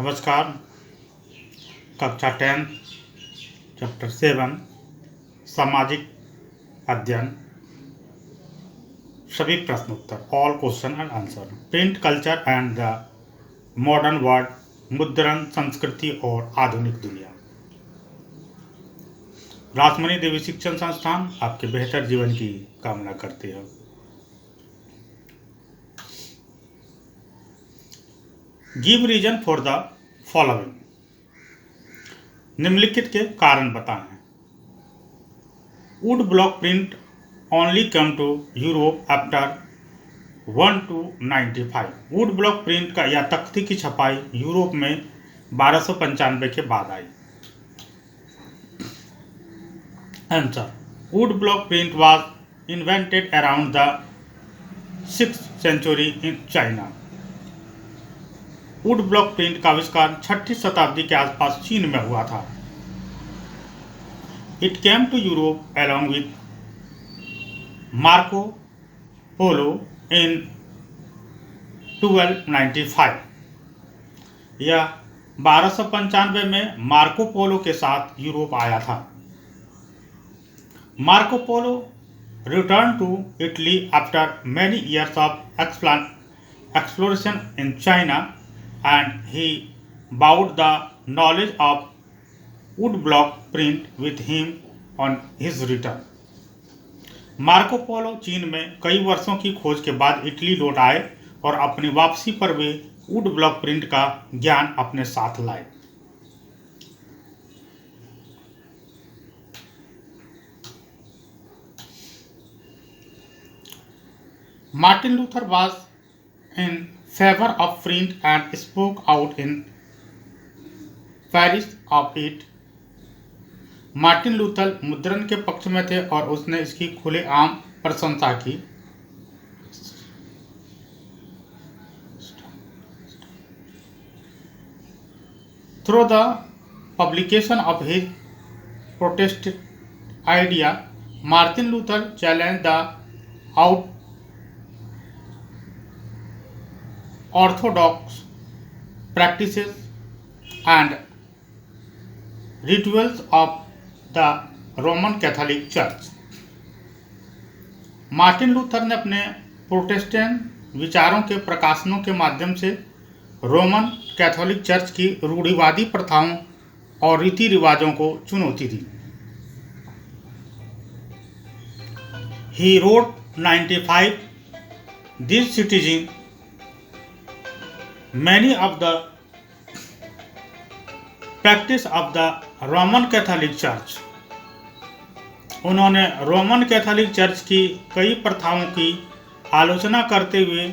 नमस्कार। कक्षा 10 चैप्टर 7 सामाजिक अध्ययन सभी प्रश्न उत्तर all question and answer print culture and the modern world मुद्रण संस्कृति और आधुनिक दुनिया। रासमणी देवी शिक्षण संस्थान आपके बेहतर जीवन की कामना करती है। Give reason for the following. निम्नलिखित के कारण बताएं। Wood block print only come to Europe after 1295। Wood block print का या तख्ती की छपाई यूरोप में 1295 के बाद आई। Answer, wood block print was invented around the 6th century in China. Wood block print का आविष्कार 6ठी शताब्दी के आसपास चीन में हुआ था। It came to Europe along with Marco Polo in 1295। यह 1295 में मार्को पोलो के साथ यूरोप आया था। Marco Polo return to Italy after many years of exploration in China, and he brought the knowledge of woodblock print with him on his return. Marco Polo चीन में कई वर्षों की खोज के बाद इटली लौट आए और अपनी वापसी पर वे वुड ब्लॉक प्रिंट का ज्ञान अपने साथ लाए। Martin Luther was in favor of print and spoke out in Paris of it. Martin Luther मुद्रण के पक्ष में थे और उसने इसकी खुलेआम प्रशंसा की। Through the publication of his Protestant idea, Martin Luther challenged the orthodox practices and rituals of the Roman Catholic Church. Martin Luther ने अपने प्रोटेस्टेंट विचारों के प्रकाशनों के माध्यम से रोमन कैथोलिक चर्च की रूढ़िवादी प्रथाओं और रीति रिवाजों को चुनौती दी। He wrote 95 these citizens many of the practice of the Roman Catholic Church. उन्होंने रोमन कैथोलिक चर्च की कई प्रथाओं की आलोचना करते हुए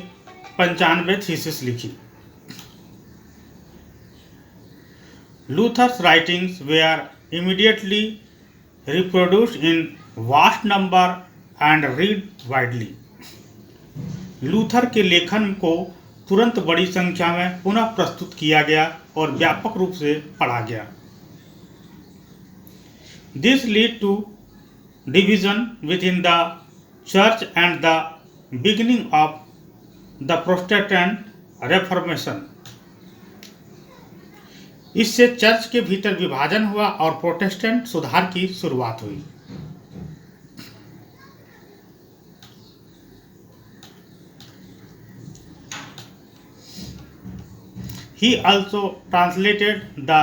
95 थीसिस लिखी। Luther's writings were immediately reproduced in vast number and read widely. Luther के लेखन को तुरंत बड़ी संख्या में पुनः प्रस्तुत किया गया और व्यापक रूप से पढ़ा गया। This led to division within the church and the beginning of the Protestant Reformation. इससे चर्च के भीतर विभाजन हुआ और प्रोटेस्टेंट सुधार की शुरुआत हुई। He also translated the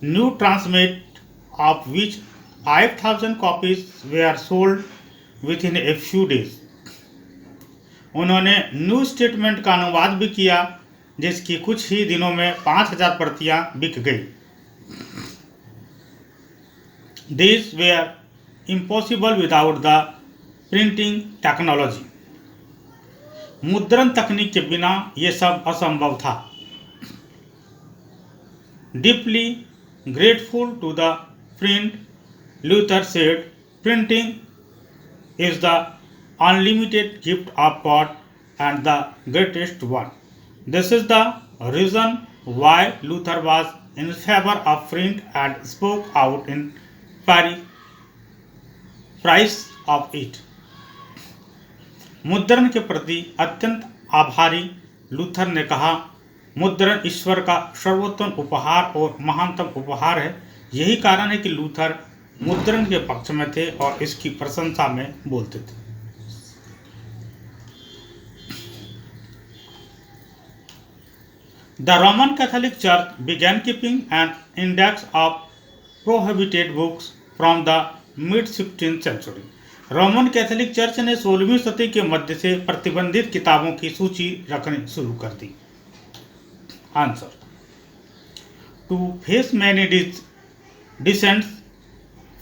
New Testament, of which 5,000 copies were sold within a few days. उन्होंने न्यू स्टेटमेंट का अनुवाद भी किया, जिसकी कुछ ही दिनों में 5,000 प्रतियां बिक गई। These were impossible without the printing technology. मुद्रण तकनीक के बिना ये सब असंभव था। Deeply grateful to the print, Luther said, printing is the unlimited gift of God and the greatest one. This is the reason why Luther was in favor of print and spoke out in praise of it. मुद्रण के प्रति अत्यंत आभारी Luther ने कहा, मुद्रण ईश्वर का सर्वोत्तम उपहार और महानतम उपहार है। यही कारण है कि लूथर मुद्रण के पक्ष में थे और इसकी प्रशंसा में बोलते थे। The Roman Catholic Church began keeping an index of prohibited books from the mid-16th century. Roman Catholic church ने 16वीं सदी के मध्य से प्रतिबंधित किताबों की सूची रखनी शुरू कर दी। Answer: to face many dissents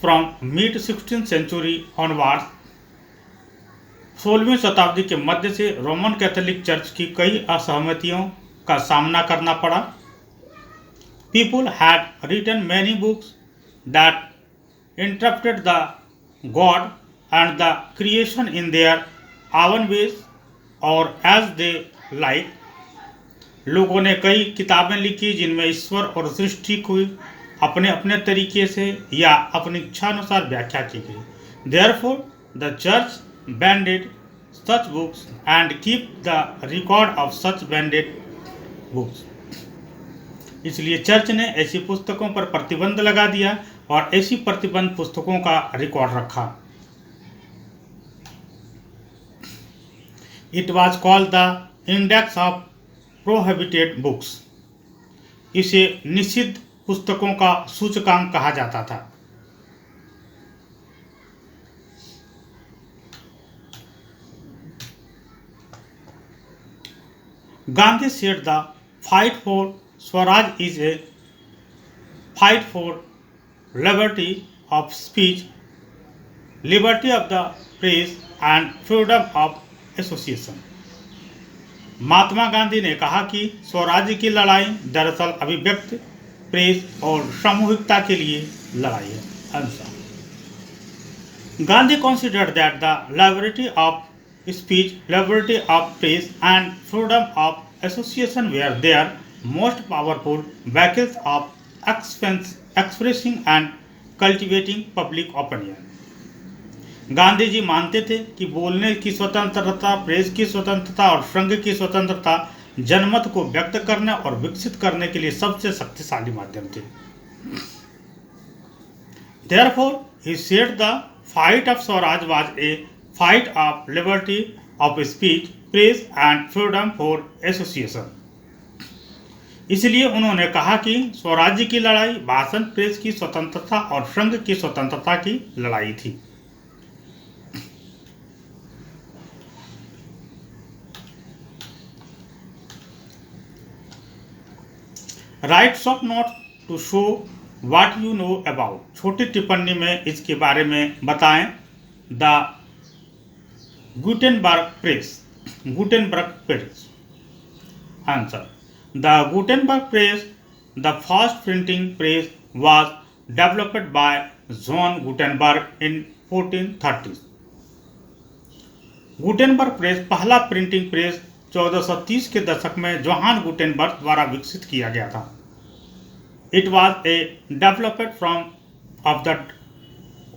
from mid-16th century onwards, 16वीं शताब्दी के मध्य से रोमन कैथोलिक चर्च की कई असहमतियों का सामना करना पड़ा। People had written many books that interpreted the God and the creation in their own ways or as they like. लोगों ने कई किताबें लिखी जिनमें ईश्वर और सृष्टि को अपने अपने तरीके से या अपनी इच्छानुसार व्याख्या की गई। Therefore, the church banned such books and keep the record of such banned books. इसलिए चर्च ने ऐसी पुस्तकों पर प्रतिबंध लगा दिया और ऐसी प्रतिबंध पुस्तकों का रिकॉर्ड रखा। It was called the Index of Prohibited Books. इसे निषिद्ध पुस्तकों का सूचकांक कहा जाता था। Gandhi said the fight for Swaraj is a fight for liberty of speech, liberty of the press and freedom of association. Mahatma Gandhi ने कहा कि स्वराज्य की लड़ाई दरअसल अभिव्यक्ति, प्रेस और सामूहिकता के लिए लड़ाई है। Answer: Gandhi considered that the liberty of speech, liberty of press and freedom of association were their most powerful vehicles of expressing and cultivating public opinion. Gandhi ji मानते थे कि बोलने की स्वतंत्रता, प्रेस की स्वतंत्रता और संघ की स्वतंत्रता जनमत को व्यक्त करने और विकसित करने के लिए सबसे शक्तिशाली माध्यम थे। Therefore, he said the fight of Swaraj was a fight of liberty of speech, press and freedom for association. इसलिए उन्होंने कहा कि स्वराज्य की लड़ाई भाषण, प्रेस की स्वतंत्रता और संघ की स्वतंत्रता की लड़ाई थी। Writes of note to show what you know about. छोटी टिप्पणी में इसके बारे में बताएं। The Gutenberg press. Gutenberg press. Answer: the Gutenberg press, the first printing press, was developed by John Gutenberg in 1430। Gutenberg press पहला प्रिंटिंग प्रेस 1430 के दशक में जोहान गुटेनबर्ग द्वारा विकसित किया गया था। It was a development of the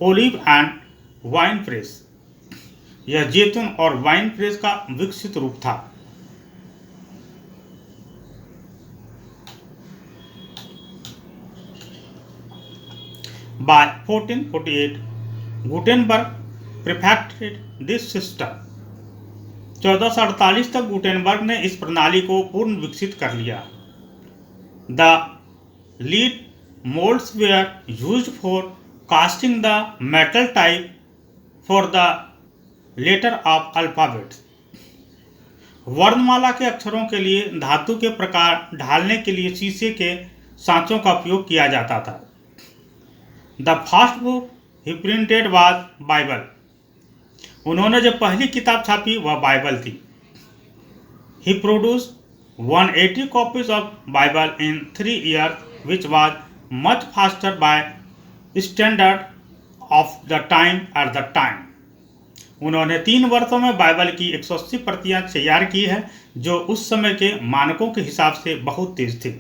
olive and wine press. यह जैतून और वाइन प्रेस का विकसित रूप था। By 1448, Gutenberg perfected this system. 1448 तक गुटेनबर्ग ने इस प्रणाली को पूर्ण विकसित कर लिया। The lead molds were used for casting the metal type for the letter of alphabet. वर्णमाला के अक्षरों के लिए धातु के प्रकार ढालने के लिए शीशे के सांचों का उपयोग किया जाता था। The first book he printed was Bible. उन्होंने जब पहली किताब छापी वह बाइबल थी। He produced 180 copies of Bible in 3 years, which was much faster by standard of the time at the time. उन्होंने 3 वर्षों में बाइबल की 180 प्रतियां तैयार की है, जो उस समय के मानकों के हिसाब से बहुत तेज थे।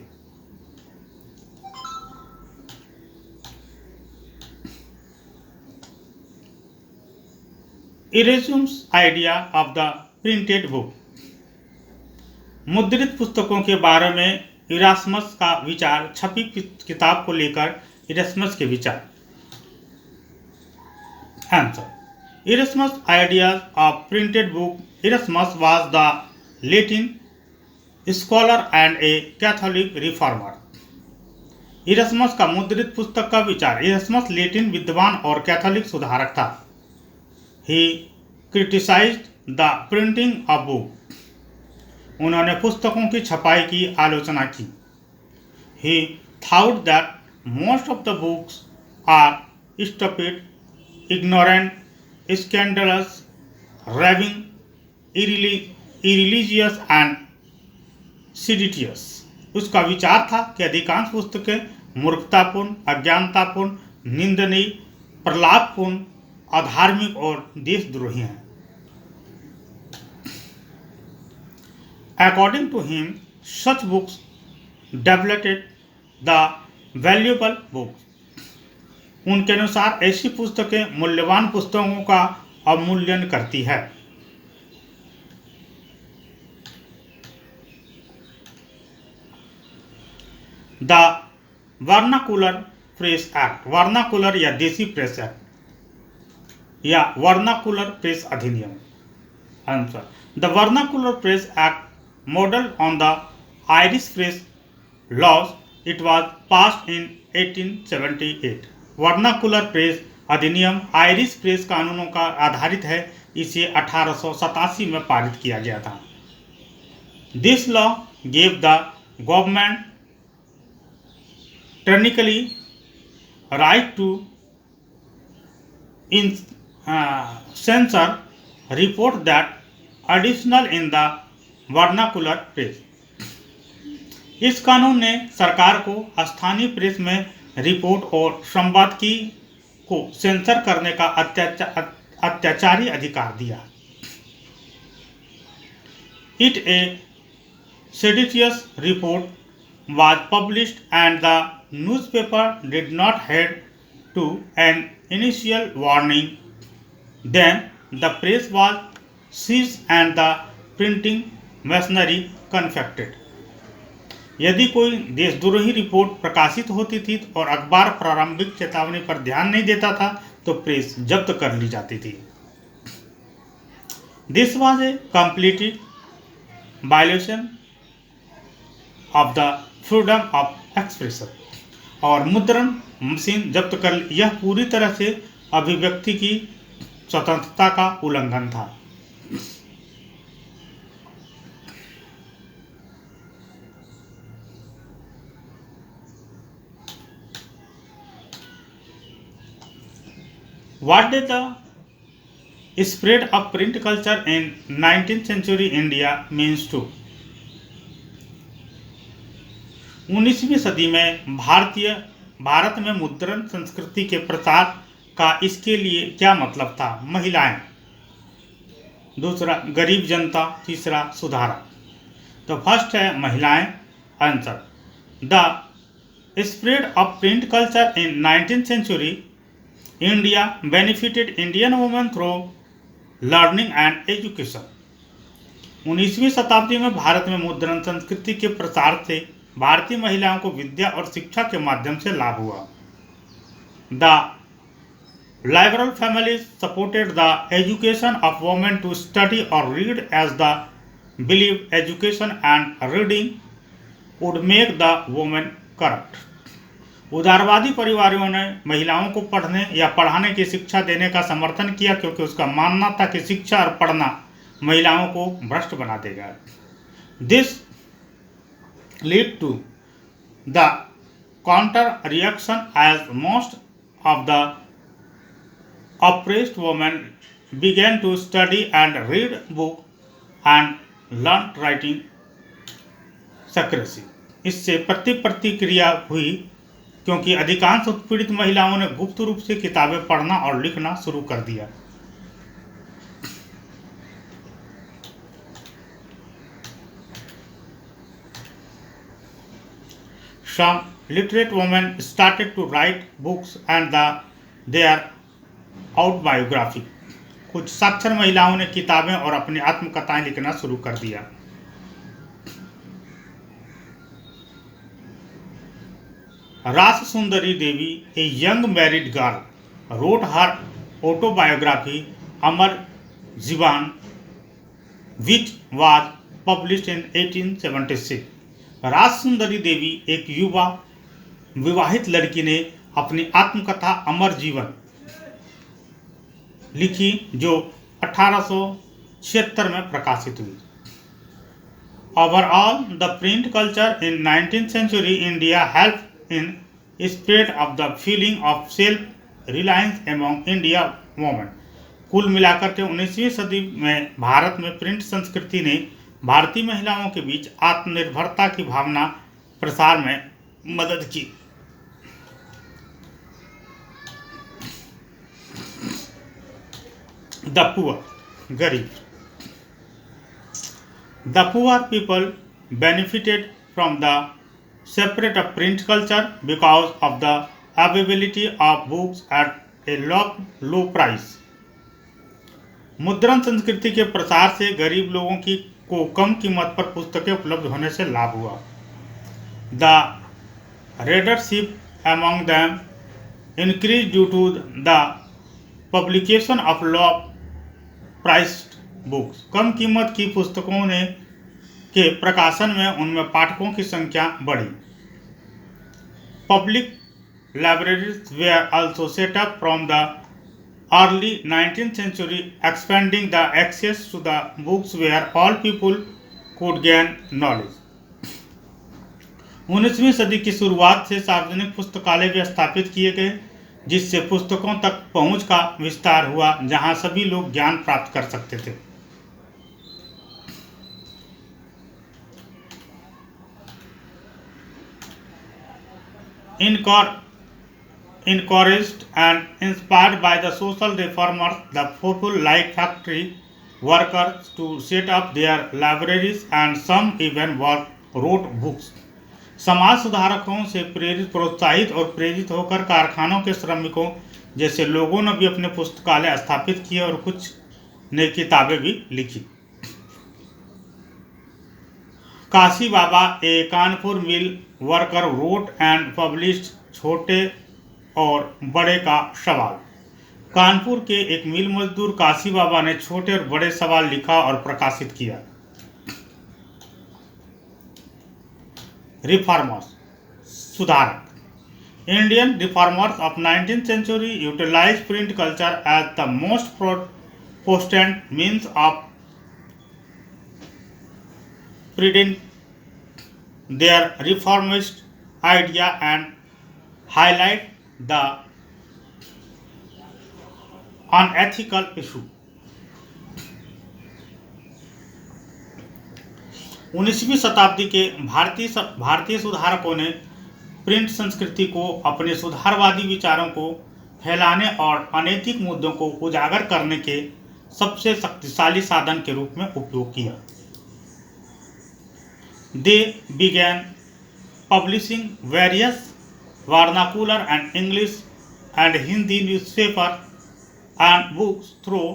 Erasmus's idea of the printed book. मुद्रित पुस्तकों के बारे में इरास्मस का विचार। छपी किताब को लेकर इरास्मस के विचार। Answer, Erasmus' ideas of printed book. Erasmus was the Latin scholar and a Catholic reformer. इरस्मस का मुद्रित पुस्तक का विचार। इरस्मस लेटिन विद्वान और कैथोलिक सुधारक था। He criticized the printing of book. उन्होंने पुस्तकों की छपाई की आलोचना की। He thought that most of the books are stupid, ignorant, scandalous, raving, irreligious and seditious. उसका विचार था कि अधिकांश पुस्तकें मूर्खतापूर्ण, अज्ञानतापूर्ण, निंदनीय, प्रलापपूर्ण, अधार्मिक और देशद्रोही हैं। According to him, such books depleted the valuable books. उनके अनुसार ऐसी पुस्तकें मूल्यवान पुस्तकों का अवमूल्यन करती है। The vernacular press act. Vernacular या देसी प्रेस एक्ट या वर्नाकुलर प्रेस अधिनियम। Answer, the vernacular press act model on the Irish press laws. It was passed in 1878. Vernacular press अधिनियम आयरिश प्रेस कानूनों का आधारित है। इसे 1887 में पारित किया गया था। This law gave the government technically right to censor report that additional in the vernacular press. इस कानून ने सरकार को स्थानीय प्रेस में रिपोर्ट और संपादकी को सेंसर करने का अत्याचारी अधिकार दिया। It a seditious report was published and the newspaper did not heed to an initial warning. Then the press was seized and the printing machinery confiscated. यदि कोई देशद्रोही रिपोर्ट प्रकाशित होती थी और अखबार प्रारंभिक चेतावनी पर ध्यान नहीं देता था तो प्रेस जब्त कर ली जाती थी। This was a complete violation of the freedom of expression. और मुद्रण मशीन जब्त कर यह पूरी तरह से अभिव्यक्ति की स्वतंत्रता का उल्लंघन था। What did the spread of print culture in 19th century India means to? 19वीं सदी में भारत में मुद्रण संस्कृति के प्रसार का इसके लिए क्या मतलब था? महिलाएं, दूसरा गरीब जनता, तीसरा सुधारक। तो फर्स्ट है महिलाएं। Answer, the spread of print culture in 19th century India benefited Indian women through learning and education. 19वीं शताब्दी में भारत में मुद्रण संस्कृति के प्रसार से भारतीय महिलाओं को विद्या और शिक्षा के माध्यम से लाभ हुआ. The liberal families supported the education of women to study और read as the believe education and reading would make the women corrupt. उदारवादी परिवारों ने महिलाओं को पढ़ने या पढ़ाने की शिक्षा देने का समर्थन किया क्योंकि उसका मानना था कि शिक्षा और पढ़ना महिलाओं को भ्रष्ट बना देगा. This lead to the counter reaction as most of the oppressed women began to study and read book and learn writing secrecy. इससे प्रतिक्रिया हुई क्योंकि अधिकांश उत्पीड़ित महिलाओं ने गुप्त रूप से किताबें पढ़ना और लिखना शुरू कर दिया. Some literate women started to write books and their autobiography. कुछ साक्षर महिलाओं ने किताबें और अपनी आत्मकथाएं लिखना शुरू कर दिया. रास सुंदरी देवी, a young married girl, wrote her autobiography Amar Jivan, which was published in 1876. रास सुंदरी देवी एक युवा विवाहित लड़की ने अपनी आत्मकथा अमर जीवन लिखी जो 1876 में प्रकाशित हुई। Overall, the print culture in 19th century India helped in spread of the feeling of self-reliance among India women. कुल मिलाकर के 19वीं सदी में भारत में प्रिंट संस्कृति ने भारतीय महिलाओं के बीच आत्मनिर्भरता की भावना प्रसार में मदद की। The poor, गरीब। The poor people benefited from the separate of print culture because of the availability of books at a low price. मुद्रण संस्कृति के प्रसार से गरीब लोगों को कम कीमत पर पुस्तकें उपलब्ध होने से लाभ हुआ। The readership among them increased due to the publication of low priced books. कम कीमत की पुस्तकों के प्रकाशन में उनमें पाठकों की संख्या बढ़ी। Public libraries where also set up from the early 19th century, expanding the access to the books where all people could gain knowledge. 19वीं सदी की शुरुआत से सार्वजनिक पुस्तकालय भी स्थापित किए गए, जिससे पुस्तकों तक पहुंच का विस्तार हुआ, जहां सभी लोग ज्ञान प्राप्त कर सकते थे। Encouraged and inspired by the social reformers, the people like factory workers to set up their libraries and some even wrote books. समाज सुधारकों से प्रोत्साहित और प्रेरित होकर कारखानों के श्रमिकों जैसे लोगों ने भी अपने पुस्तकालय स्थापित किए और कुछ नई किताबें भी लिखी। Kashi Baba, a Kanpur mill worker, wrote and published छोटे और बड़े का सवाल। कानपुर के एक मिल मजदूर काशी बाबा ने छोटे और बड़े सवाल लिखा और प्रकाशित किया। रिफॉर्मर्स, सुधारक। Indian reformers of 19th century utilized print culture as the most potent means of spreading their reformist idea and highlight the unethical issue. 19वीं शताब्दी के भारतीय सुधारकों ने प्रिंट संस्कृति को अपने सुधारवादी विचारों को फैलाने और अनैतिक मुद्दों को उजागर करने के सबसे शक्तिशाली साधन के रूप में उपयोग किया। They began publishing various vernacular and English and Hindi newspapers and books through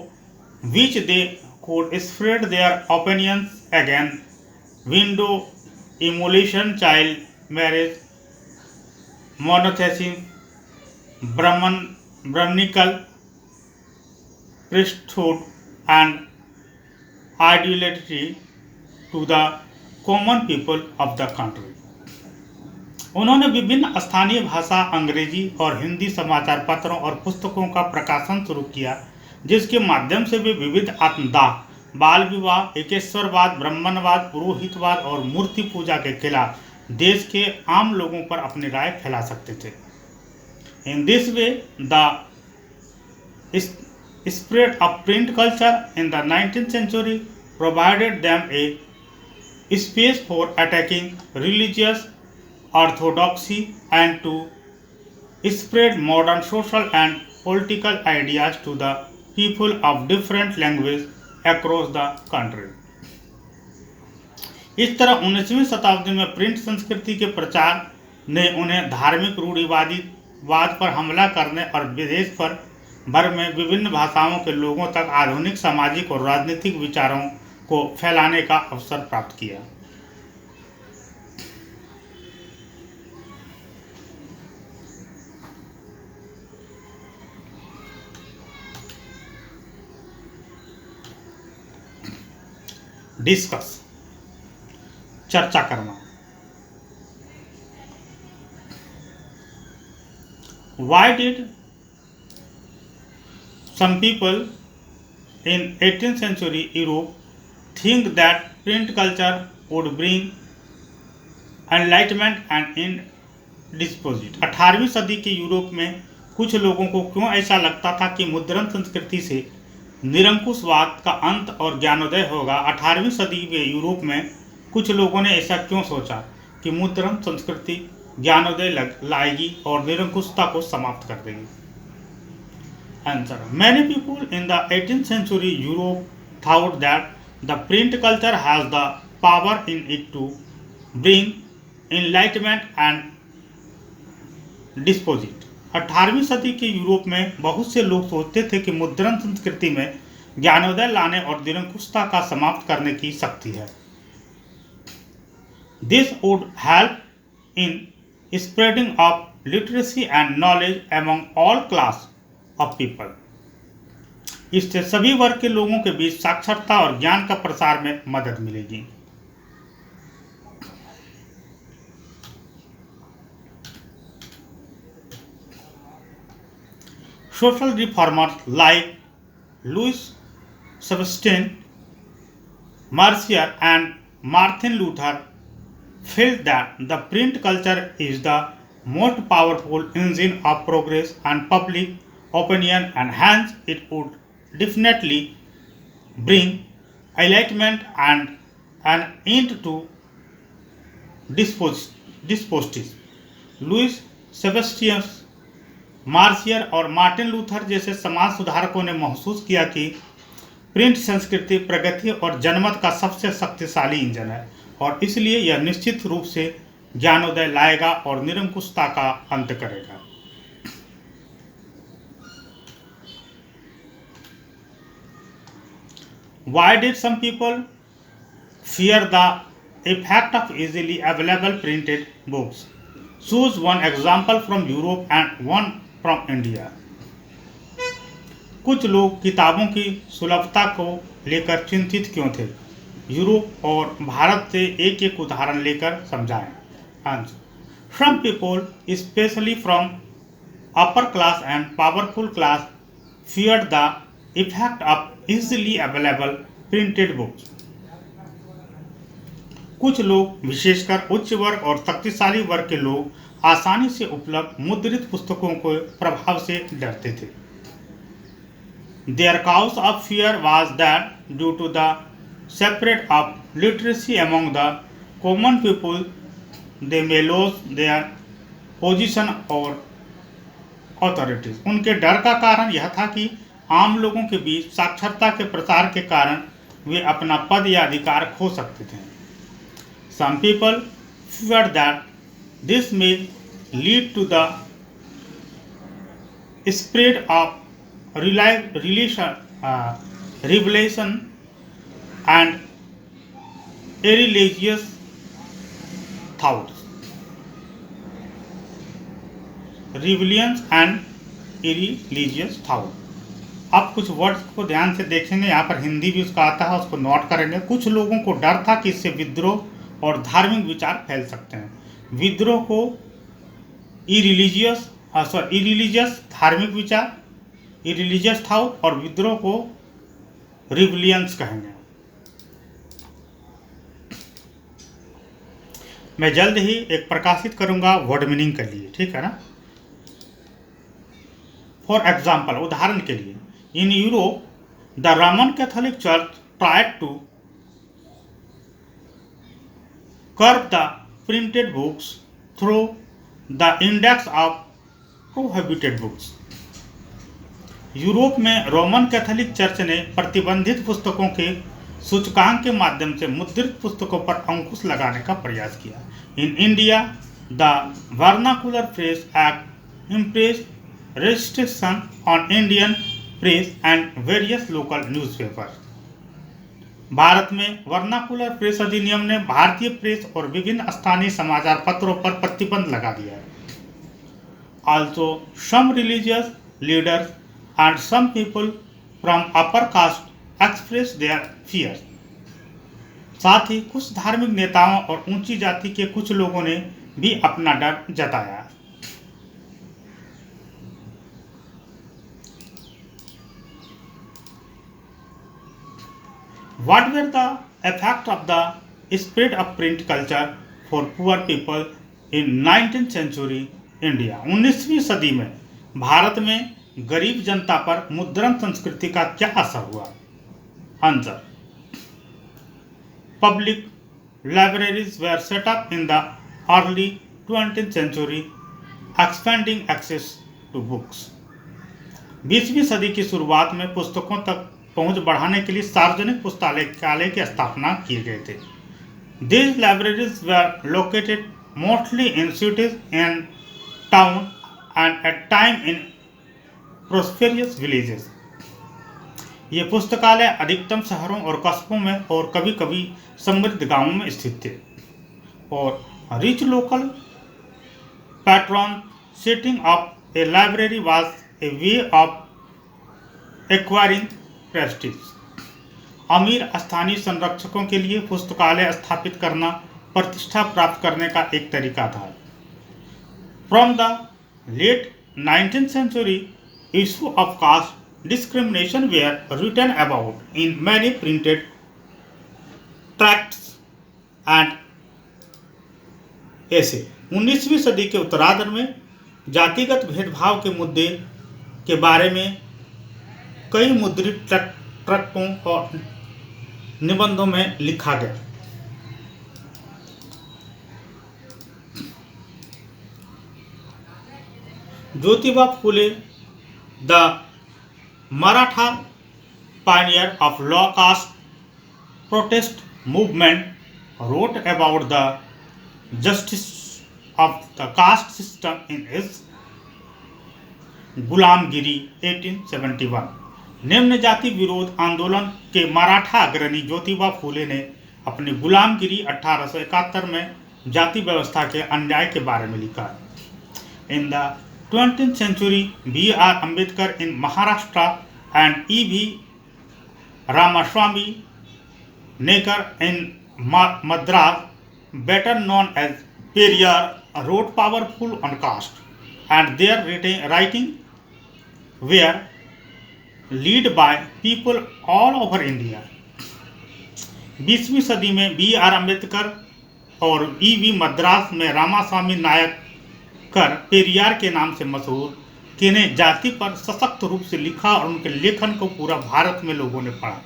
which they could spread their opinions against window emulation, child marriage, monotheism, Brahminical priesthood, and idolatry to the common people of the country. उन्होंने विभिन्न स्थानीय भाषा, अंग्रेजी और हिंदी समाचार पत्रों और पुस्तकों का प्रकाशन शुरू किया, जिसके माध्यम से वे विविध आत्मदाह, बाल विवाह, एकेश्वरवाद, ब्राह्मणवाद, पुरोहितवाद और मूर्ति पूजा के खिलाफ देश के आम लोगों पर अपनी राय फैला सकते थे। In this way the spread of print culture in the 19th century provided them a space for attacking religious orthodoxy and to spread modern social and political ideas to the people of different languages across the country. इस तरह 19वीं शताब्दी में print संस्कृति के प्रचार ने उन्हें धार्मिक रूढ़िवाद पर हमला करने और विदेश भर में विभिन्न भाषाओं के लोगों तक आधुनिक सामाजिक और राजनीतिक विचारों को फैलाने का अवसर प्राप्त किया। डिस्कस, चर्चा करना। Why did some people in 18th century Europe think that print culture would bring enlightenment and end despotism? 18वीं सदी के यूरोप में कुछ लोगों को क्यों ऐसा लगता था कि मुद्रण संस्कृति से निरंकुशवाद का अंत और ज्ञानोदय होगा? 18वीं सदी के यूरोप में कुछ लोगों ने ऐसा क्यों सोचा कि मुद्रण संस्कृति ज्ञानोदय लाएगी और निरंकुशता को समाप्त कर देगी? Answer: many people in the 18th century Europe thought that the print culture has the power in it to bring enlightenment and despotism. 18वीं सदी के यूरोप में बहुत से लोग सोचते थे कि मुद्रण संस्कृति में ज्ञानोदय लाने और निरंकुशता का समाप्त करने की शक्ति है। This would help in spreading of literacy and knowledge among all class of people. इससे सभी वर्ग के लोगों के बीच साक्षरता और ज्ञान का प्रसार में मदद मिलेगी। Social reformers like Louis Sebastian Mercier and Martin Luther felt that the print culture is the most powerful engine of progress and public opinion, and hence it would definitely bring enlightenment and an end to despotism. Louis Sebastien Mercier और Martin Luther जैसे समाज सुधारकों ने महसूस किया कि print संस्कृति प्रगति और जनमत का सबसे शक्तिशाली इंजन है और इसलिए यह निश्चित रूप से ज्ञानोदय लाएगा और निरंकुशता का अंत करेगा। Why did some people fear the effect of easily available printed books? Choose one example from Europe and one from India. कुछ लोग किताबों की सुलभता को लेकर चिंतित क्यों थे? यूरोप और भारत से एक एक उदाहरण लेकर समझाएं। Answer: Some people, especially from upper class and powerful class, feared the effect of easily available printed books. कुछ लोग, विशेषकर उच्च वर्ग और शक्तिशाली वर्ग के लोग, आसानी से उपलब्ध मुद्रित पुस्तकों के प्रभाव से डरते थे। Their cause of fear was that due to the separate of literacy among the common people, they may lose their position or authorities. उनके डर का कारण यह था कि आम लोगों के बीच साक्षरता के प्रसार के कारण वे अपना पद या अधिकार खो सकते थे। Some people fear that this may lead to the spread of revelation and irreligious thoughts. Rebellions and irreligious thoughts. आप कुछ वर्ड्स को ध्यान से देखेंगे, यहाँ पर हिंदी भी उसका आता है, उसको नोट करेंगे। कुछ लोगों को डर था कि इससे विद्रोह और धार्मिक विचार फैल सकते हैं। विद्रोह को इरिलीजियस धार्मिक विचार, इरिलीजियस थाउट, और विद्रोह को रिबलियंस कहेंगे। मैं जल्द ही एक प्रकाशित करूंगा वर्ड मीनिंग के लिए, ठीक है ना। फॉर एग्जाम्पल, उदाहरण के लिए, in Europe the Roman Catholic church tried to curb the printed books through the index of prohibited books. Europe में रोमन कैथोलिक चर्च ने प्रतिबंधित पुस्तकों के सूचकांक के माध्यम से मुद्रित पुस्तकों पर अंकुश लगाने का प्रयास किया। In India the vernacular press act imposed restriction on Indian press and various local newspapers. Bharat में वर्नाकुलर प्रेस अधिनियम ने भारतीय प्रेस और विभिन्न स्थानीय समाचार पत्रों पर प्रतिबंध लगा दिया है। Also, some religious leaders and some people from upper caste expressed their fears. साथ ही कुछ धार्मिक नेताओं और ऊंची जाति के कुछ लोगों ने भी अपना डर जताया। What were the effects of the spread of print culture for poor people in 19th century India? 19वीं सदी में भारत में गरीब जनता पर मुद्रण संस्कृति का क्या असर हुआ? Answer: Public libraries were set up in the early 20th century, expanding access to books. 20वीं सदी की शुरुआत में पुस्तकों तक पहुंच बढ़ाने के लिए सार्वजनिक पुस्तकालय की स्थापना किए गए थे। These libraries were located mostly in cities and towns and at times in prosperous villages. ये पुस्तकालय अधिकतम शहरों और कस्बों में और कभी-कभी समृद्ध गांवों में स्थित थे। और rich local patron setting up a library was a way of acquiring Prestige. अमीर स्थानीय संरक्षकों के लिए पुस्तकालय स्थापित करना प्रतिष्ठा प्राप्त करने का एक तरीका था। From the late 19th century, issue of caste discrimination were written about in many printed tracts and essay। 19वीं सदी के उत्तरार्ध में जातिगत भेदभाव के मुद्दे के बारे में कई मुद्रित ट्रैक्टों और निबंधों में लिखा गया। Jyotiba Phule, the Maratha pioneer of low caste protest movement, wrote about the justice of the caste system in his गुलामगिरी 1871। निम्न जाति विरोध आंदोलन के मराठा अग्रणी ज्योतिबा फूले ने अपनी गुलामगिरी 1871 में जाति व्यवस्था के अन्याय के बारे में लिखा। In the 20th century, B.R. Ambedkar in Maharashtra and E.V. Ramaswamy Nekar in Madras, better known as Periyar, wrote powerful on caste, and their writing were led by people all over India। 20वीं सदी में B.R. Ambedkar और E.V. Madras में रामास्वामी नायकर पेरियार के नाम से मशहूर, जिन्हें जाति पर सशक्त रूप से लिखा और उनके लेखन को पूरा भारत में लोगों ने पढ़ा।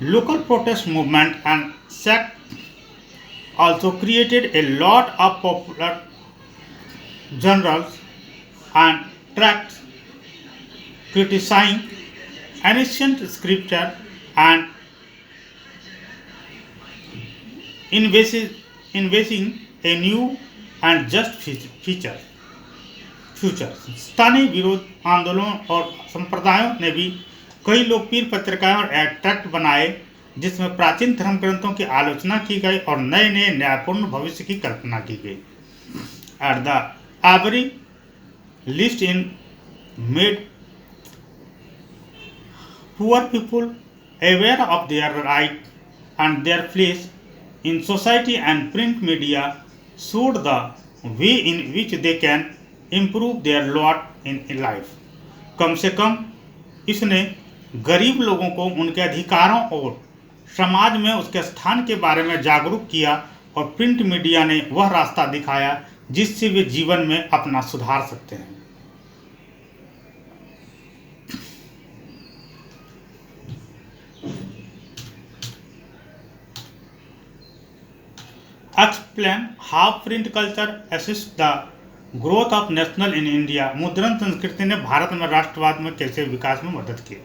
Local protest movement and sect also created a lot of popular journals and tracts criticizing ancient scripture and investing a new and just future। स्थानीय विरोध आंदोलनों और संप्रदायों ने भी कई लोकप्रिय पत्रिकाएं और ट्रैक्ट बनाए जिसमें प्राचीन धर्म ग्रंथों की आलोचना की गई और नए नए न्यायपूर्ण भविष्य की कल्पना की गई। At the very least it made poor people aware of their right and their place in society and print media showed the way in which they can improve their lot in life. कम से कम इसने गरीब लोगों को उनके अधिकारों और समाज में उसके स्थान के बारे में जागरूक किया और प्रिंट मीडिया ने वह रास्ता दिखाया जिससे वे जीवन में अपना सुधार सकते हैं। Explain how print culture assist the growth of national in India. मुद्रण संस्कृति ने भारत में राष्ट्रवाद में कैसे विकास में मदद की?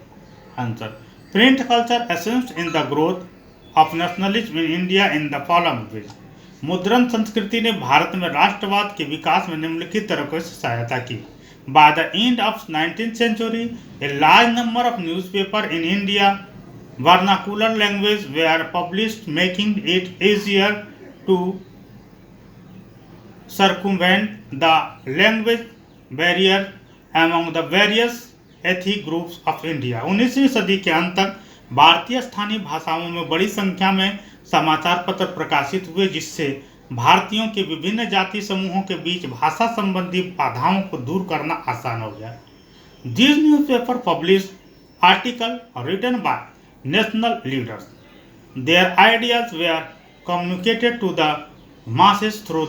Answer: print culture assist in the growth of nationalism in India in the following veg. मुद्रण संस्कृति ने भारत में राष्ट्रवाद के विकास में निम्नलिखित तरीकों से सहायता की। By the end of 19th century, a large number of newspapers in India vernacular language were published, making it easier to circumvent the language barrier among the various ethnic groups of India। 19वीं सदी के अंत तक भारतीय स्थानीय भाषाओं में बड़ी संख्या में समाचार पत्र प्रकाशित हुए, जिससे भारतीयों के विभिन्न जाति समूहों के बीच भाषा संबंधी बाधाओं को दूर करना आसान हो गया। These newspapers published articles written by national leaders. Their ideas were communicated to the masses through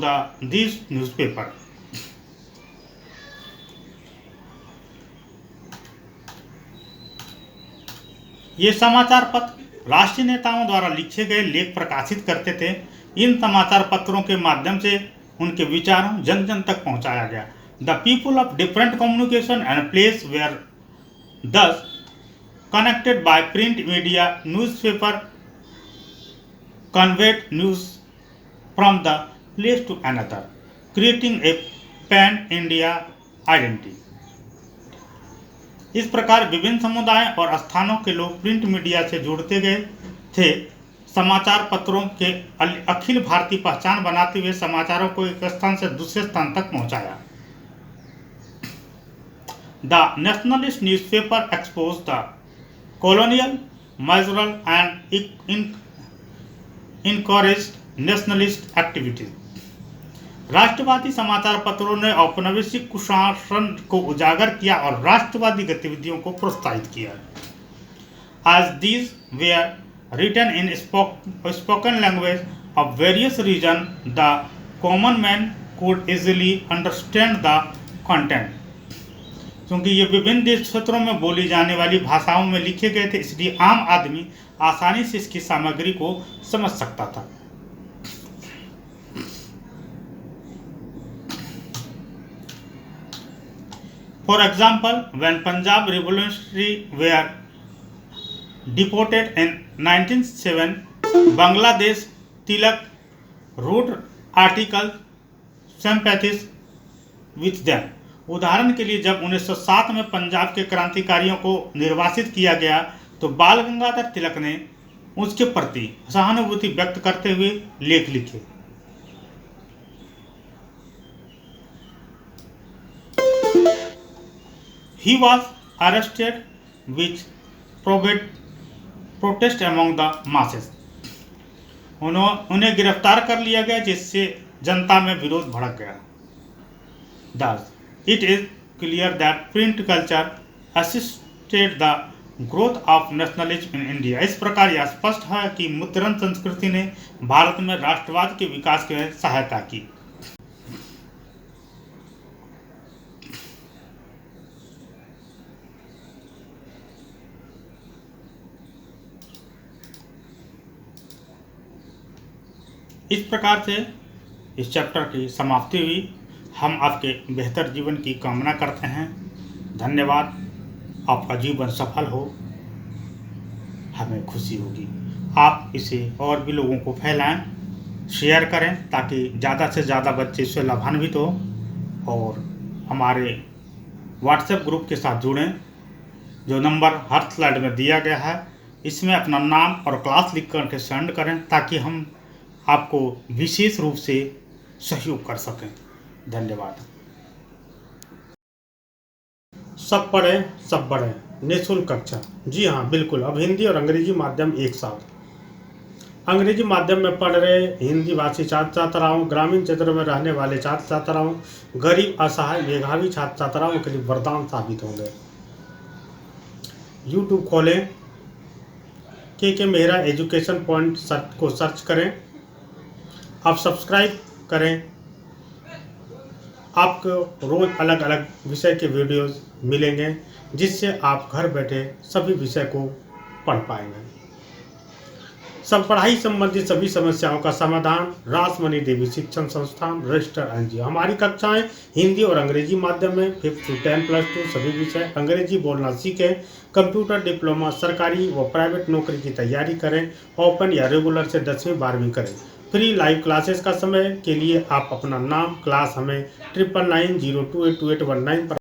these newspapers. ये समाचार पत्र राष्ट्रीय नेताओं द्वारा लिखे गए लेख प्रकाशित करते थे। इन समाचार पत्रों के माध्यम से उनके विचारों जन जन तक पहुंचाया गया। The people of different communication and place were thus connected by print media. Newspaper conveyed news from the place to another, creating a pan India identity. इस प्रकार विभिन्न समुदाय और स्थानों के लोग प्रिंट मीडिया से जुड़ते गए थे। समाचार पत्रों के अखिल भारतीय पहचान बनाते हुए समाचारों को एक स्थान से दूसरे स्थान तक पहुंचाया। The nationalist newspaper expose the colonial misrule and encouraged nationalist activities. राष्ट्रवादी समाचार पत्रों ने औपनिवेशिक कुशासन को उजागर किया और राष्ट्रवादी गतिविधियों को प्रोत्साहित किया। As these were written in spoken language of various regions, the common man could easily understand the content. क्योंकि ये विभिन्न देश क्षेत्रों में बोली जाने वाली भाषाओं में लिखे गए थे, इसलिए आम आदमी आसानी से इसकी सामग्री को समझ सकता था। For example, when Punjab revolutionaries were deported in 1907, Bangladesh Tilak wrote articles sympathies with them. उदाहरण के लिए जब 1907 में पंजाब के क्रांतिकारियों को निर्वासित किया गया तो बाल गंगाधर तिलक ने उसके प्रति सहानुभूति व्यक्त करते हुए लेख लिखे। He was arrested, which provoked protest among the masses. उन्हें गिरफ्तार कर लिया गया, जिससे जनता में विरोध भड़क गया। Thus, it is clear that print culture assisted the growth of nationalism in India. इस प्रकार यह स्पष्ट है कि मुद्रण संस्कृति ने भारत में राष्ट्रवाद के विकास में सहायता की। इस प्रकार से इस चैप्टर की समाप्ति हुई। हम आपके बेहतर जीवन की कामना करते हैं। धन्यवाद। आपका जीवन सफल हो, हमें खुशी होगी। आप इसे और भी लोगों को फैलाएं, शेयर करें, ताकि ज़्यादा से ज़्यादा बच्चे इससे लाभान्वित हो और हमारे व्हाट्सएप ग्रुप के साथ जुड़ें, जो नंबर हर स्लाइड में दिया गया है। इसमें अपना नाम और क्लास लिख करके सेंड करें, ताकि हम आपको विशेष रूप से सहयोग कर सकें। धन्यवाद। सब पढ़ें सब बढ़ें निःशुल्क कक्षा। जी हाँ, बिल्कुल। अब हिंदी और अंग्रेजी माध्यम एक साथ। अंग्रेजी माध्यम में पढ़ रहे हिंदी भाषी छात्र छात्राओं, ग्रामीण क्षेत्रों में रहने वाले छात्र छात्राओं, गरीब, असहाय, मेधावी छात्र छात्राओं के लिए वरदान साबित होंगे। यूट्यूब खोलें, के मेहरा एजुकेशन पॉइंट को सर्च करें। आप सब्सक्राइब करें। आपको रोज अलग अलग विषय के वीडियोस मिलेंगे, जिससे आप घर बैठे सभी विषय को पढ़ पाएंगे। सब पढ़ाई संबंधी सभी समस्याओं का समाधान रासमणि देवी शिक्षण संस्थान रजिस्टर एनजीओ। हमारी कक्षाएं हिंदी और अंग्रेजी माध्यम में 5th to 10+2 सभी विषय। अंग्रेजी बोलना सीखें, कंप्यूटर डिप्लोमा, सरकारी व प्राइवेट नौकरी की तैयारी करें, ओपन या रेगुलर से 10वीं 12वीं करें। फ्री लाइव क्लासेस का समय के लिए आप अपना नाम, क्लास हमें 9990282819 पर